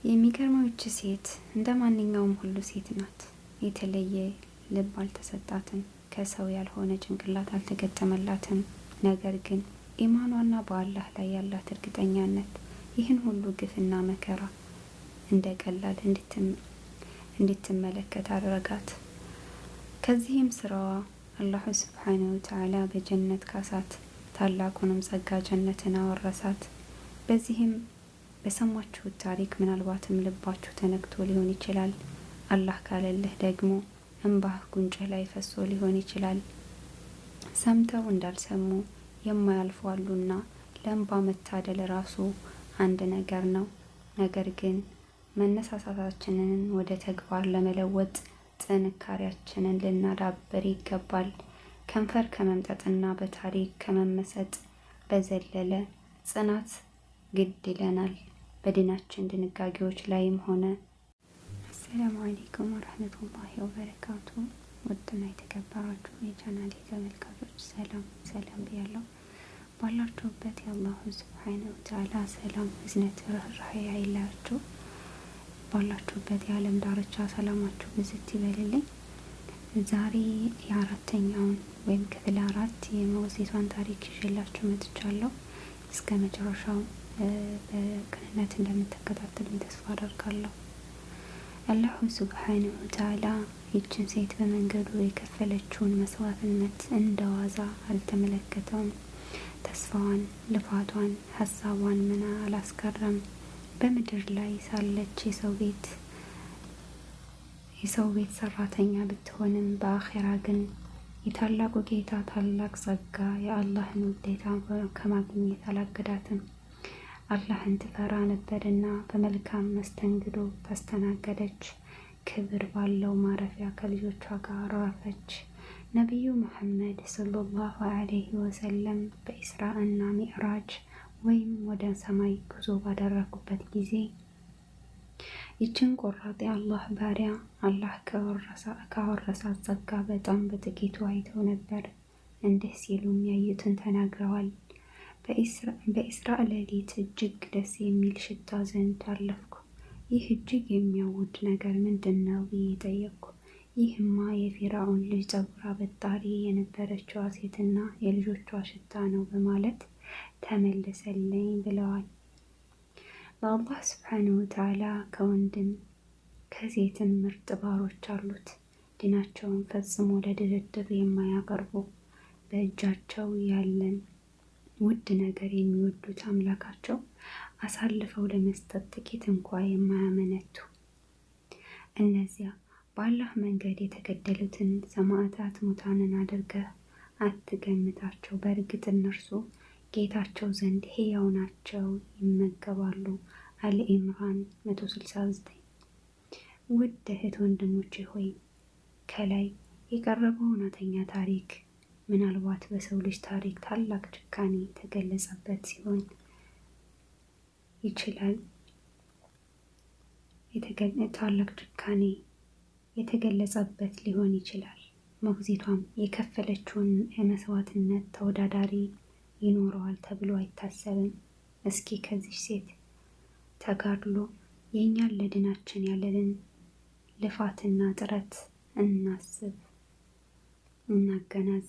የሚገርመው እቺ ሴት እንደ ማንኛውም ሁሉ ሴት ናት። የተለየ ልብ አልተሰጣትም፣ ከሰው ያልሆነ ጭንቅላት አልተገጠመላትም። ነገር ግን ኢማኗና በአላህ ላይ ያላት እርግጠኛነት ይህን ሁሉ ግፍና መከራ እንደ ቀላል እንድትመለከት አደረጋት። ከዚህም ስራዋ አላሁ ሱብሓነሁ ወተዓላ በጀነት ካሳት፣ ታላቁንም ጸጋ ጀነትን አወረሳት። በዚህም በሰማችሁት ታሪክ ምናልባትም ልባችሁ ተነክቶ ሊሆን ይችላል። አላህ ካለልህ ደግሞ እንባህ ጉንጭህ ላይ ፈሶ ሊሆን ይችላል። ሰምተው እንዳልሰሙ የማያልፉ አሉና ለእንባ መታደል ራሱ አንድ ነገር ነው። ነገር ግን መነሳሳታችንን ወደ ተግባር ለመለወጥ ጥንካሬያችንን ልናዳብር ይገባል። ከንፈር ከመምጠጥና በታሪክ ከመመሰጥ በዘለለ ጽናት ግድ ይለናል። በዲናችን ድንጋጌዎች ላይም ሆነ። አሰላሙ አለይኩም ወረህመቱላሂ ወበረካቱ። ውድና የተከበራችሁ የቻናሌ ተመልካቾች ሰላም ብያለሁ። ባላችሁበት የአላሁ ሱብሓነሁ ወተዓላ ሰላም፣ እዝነት፣ ርህራሄ አይለያችሁ። ባላችሁበት የዓለም ዳርቻ ሰላማችሁ ብዝት ይበልልኝ። ዛሬ የአራተኛውን ወይም ክፍል 4 የሞግዚቷን ታሪክ ይዤላችሁ መጥቻለሁ። እስከ መጨረሻው በቅንነት እንደምትከታተሉኝ ተስፋ አደርጋለሁ። አላሁ ሱብሓነሁ ወተዓላ ይችን ሴት በመንገዱ የከፈለችውን መስዋዕትነት እንደዋዛ አልተመለከተውም። ተስፋዋን፣ ልፋቷን፣ ሀሳቧን ምና አላስቀረም። በምድር ላይ ሳለች የሰው ቤት ሰራተኛ ብትሆንም በአኼራ ግን የታላቁ ጌታ ታላቅ ጸጋ የአላህን ውዴታ ከማግኘት አላገዳትም። አላህን ትፈራ ነበርና በመልካም መስተንግዶ ታስተናገደች። ክብር ባለው ማረፊያ ከልጆቿ ጋር አረፈች። ነቢዩ መሐመድ ሰለላሁ ዐለይሂ ወሰለም በኢስራ እና ሚዕራጅ ወይም ወደ ሰማይ ጉዞ ባደረጉበት ጊዜ ይችን ቆራጥ የአላህ ባሪያ አላህ ካወረሳት ጸጋ በጣም በጥቂቱ አይተው ነበር። እንዲህ ሲሉም ያዩትን ተናግረዋል። በኢስራ ሌሊት እጅግ ደስ የሚል ሽታ ዘንድ አለፍኩ። ይህ እጅግ የሚያውድ ነገር ምንድን ነው ብዬ ጠየቅኩ። ይህማ የፊርዓውን ልጅ ጸጉር አበጣሪ የነበረችዋ ሴትና የልጆቿ ሽታ ነው በማለት ተመለሰልኝ ብለዋል። በአላህ ሱብሓነሁ ወተዓላ ከወንድም ከሴትም ምርጥ ባሮች አሉት። ዲናቸውን ፈጽሞ ለድርድር የማያቀርቡ፣ በእጃቸው ያለን ውድ ነገር የሚወዱት አምላካቸው አሳልፈው ለመስጠት ጥቂት እንኳ የማያመነቱ። እነዚያ በአላህ መንገድ የተገደሉትን ሰማዕታት ሙታንን አድርገህ አትገምታቸው። በእርግጥ እነርሱ ጌታቸው ዘንድ ሕያው ናቸው፣ ይመገባሉ። አልኢምራን 169። ውድ እህት ወንድሞቼ ሆይ ከላይ የቀረበው እውነተኛ ታሪክ ምናልባት በሰው ልጅ ታሪክ ታላቅ ጭካኔ የተገለጸበት ሲሆን ይችላል። ታላቅ ጭካኔ የተገለጸበት ሊሆን ይችላል። ሞግዚቷም የከፈለችውን የመስዋዕትነት ተወዳዳሪ ይኖረዋል ተብሎ አይታሰብም። እስኪ ከዚህ ሴት ተጋድሎ የእኛን ለድናችን ያለንን ልፋትና ጥረት እናስብ፣ እናገናዝ።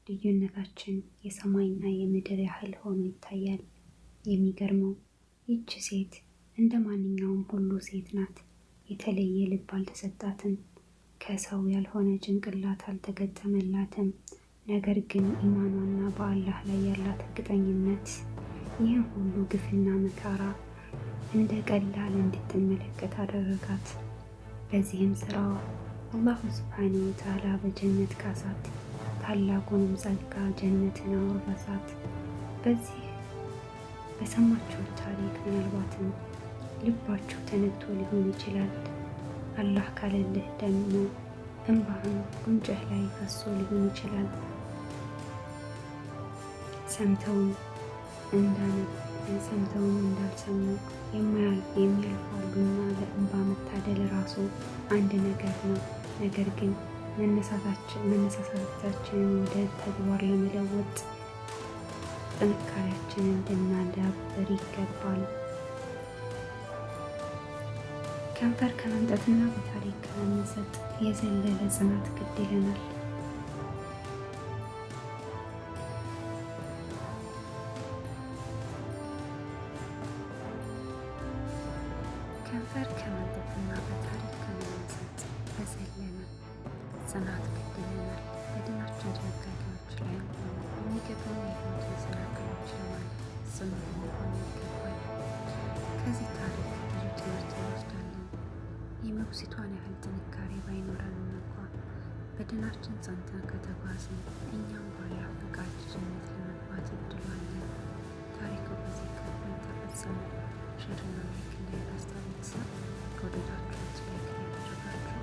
ልዩነታችን የሰማይና የምድር ያህል ሆኖ ይታያል። የሚገርመው ይች ሴት እንደ ማንኛውም ሁሉ ሴት ናት። የተለየ ልብ አልተሰጣትም፣ ከሰው ያልሆነ ጭንቅላት አልተገጠመላትም። ነገር ግን ኢማኗና በአላህ ላይ ያላት እርግጠኝነት ይህን ሁሉ ግፍና መከራ እንደ ቀላል እንድትመለከት አደረጋት። በዚህም ስራዋ አላሁ ሱብሓነሁ ወተዓላ በጀነት ካሳት፣ ታላቁንም ጸጋ ጀነትን አወረሳት። በዚህ በሰማችሁት ታሪክ ምናልባትም ልባችሁ ተነክቶ ሊሆን ይችላል። አላህ ካለልህ ደግሞ እንባህም ጉንጭህ ላይ ፈሶ ሊሆን ይችላል። ሰምተውም እንዳልሰሙ የሚያልፋሉና ለእንባ መታደል ራሱ አንድ ነገር ነው። ነገር ግን መነሳሳታችንን ወደ ተግባር ለመለወጥ ጥንካሬያችንን ልናዳብር ይገባል። ከንፈር ከመምጠትና በታሪክ ከመመሰጥ የዘለለ ጽናት ግድ ይለናል። ከንፈር ከመምጠጥና በታሪክ ከመመሰጥ የዘለለ ጽናት ግድ ይለናል። በድናችን ድንጋጌዎች ላይ የሚገጥሙ የህይወት መሰናክሎች ለማለፍ ጽኑ ልንሆን ይገባል። ከዚህ ታሪክ ብዙ ትምህርት እንወስዳለን። የሞግዚቷን ያህል ጥንካሬ ባይኖረንም እንኳ በድናችን ጸንተን ከተጓዝን እኛም በአላህ ፈቃድ ጀነት ለመግባት እድሉ አለን። ታሪኩ በዚህ ክፍል ተፈጸመ። ሼርና ላይክ እንዳይረሳ። ቤተሰብ ከወደዳችሁት ላይክ እያደረጋችሁ